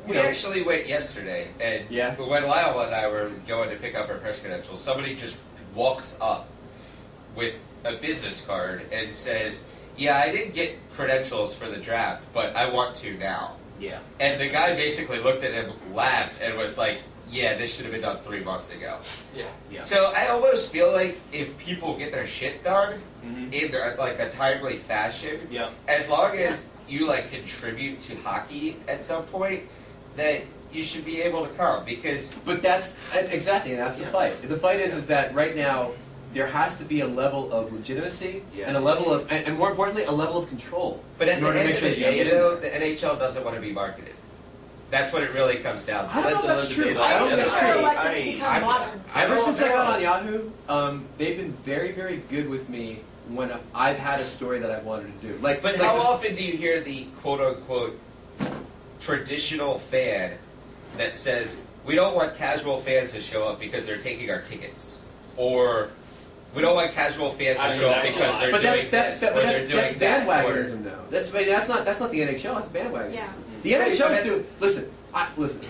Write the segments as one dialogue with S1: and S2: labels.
S1: We actually went yesterday, and when Lyle and I were going to pick up our press credentials, somebody just walks up with a business card and says, "Yeah, I didn't get credentials for the draft, but I want to now."
S2: Yeah.
S1: And the guy basically looked at him, laughed, and was like, "Yeah, this should have been done 3 months ago."
S2: Yeah.
S1: So I almost feel like if people get their shit done in their, like a timely fashion, as long as you like contribute to hockey at some point, that you should be able to come, because...
S3: But that's, exactly, and that's the fight. The fight is that right now, there has to be a level of legitimacy, and a level of, and more importantly, a level of control.
S1: But at the end of the day, though, the NHL doesn't want to be marketed. That's what it really comes down to.
S3: I don't know if that's true. I don't think that's true.
S4: Like it's become modern.
S3: Ever since I got on Yahoo, they've been very, very good with me when I've had a story that I've wanted to do.
S1: But how often do you hear the quote-unquote traditional fan that says, "We don't want casual fans to show up because they're taking our tickets," or "We don't want casual fans to show up because they're doing this," or they're doing that.
S3: That's bandwagonism, though. That's not the NHL. It's bandwagonism.
S4: Yeah.
S3: The NHL is doing. Listen.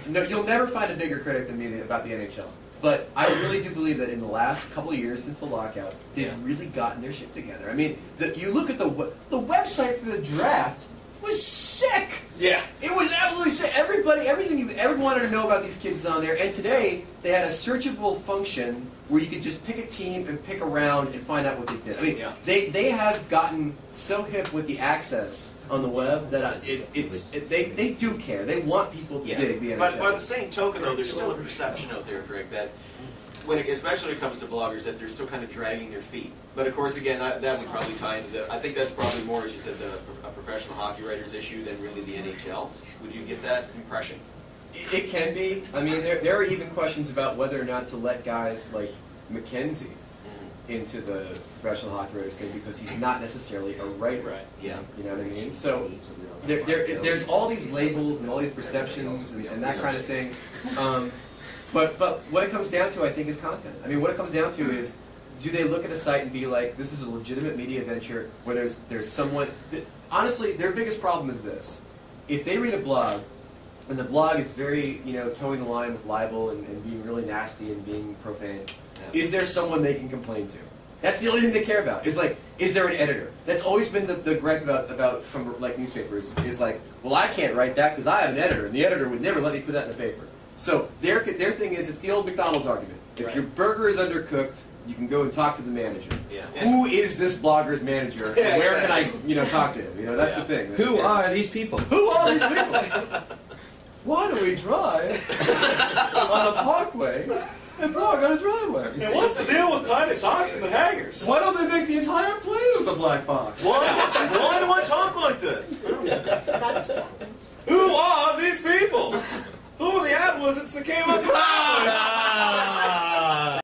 S3: No, you'll never find a bigger critic than me about the NHL. But I really do believe that in the last couple of years since the lockout, they've really gotten their shit together. I mean, you look at the website for the draft was sick.
S2: Yeah.
S3: It was absolutely sick. Everything you've ever wanted to know about these kids is on there. And today, they had a searchable function where you could just pick a team and pick around and find out what they did. I mean, they have gotten so hip with the access on the web that they do care. They want people to dig the NHL.
S2: But by the same token, though, there's still a perception out there, Greg, that especially when it comes to bloggers, that they're still kind of dragging their feet. But of course, again, that would probably tie into I think that's probably more, as you said, a professional hockey writer's issue than really the NHL's. Would you get that impression?
S3: It can be. I mean, there are even questions about whether or not to let guys like McKenzie into the professional hockey writers thing because he's not necessarily a writer.
S2: Right. Yeah.
S3: You know what I mean? So there's all these labels and all these perceptions and that kind of thing. But what it comes down to, I think, is content. I mean, what it comes down to is, do they look at a site and be like, this is a legitimate media venture where there's someone... Honestly, their biggest problem is this. If they read a blog, and the blog is very, towing the line with libel and being really nasty and being profane, is there someone they can complain to? That's the only thing they care about. Is like, is there an editor? That's always been the gripe about from like newspapers. Is like, well, I can't write that because I have an editor, and the editor would never let me put that in the paper. So their thing is, it's the old McDonald's argument. If your burger is undercooked, you can go and talk to the manager. Yeah. Who is this blogger's manager? And where can I, talk to him? That's the thing.
S5: Who are these people?
S3: Who are these people? Why do we drive on a parkway and blog on a driveway?
S6: And what's the deal with tiny socks and the hangers?
S3: Why don't they make the entire plane with a black box?
S6: Why do I talk like this? Who are these people? Who are the ad wizards that came up with that one?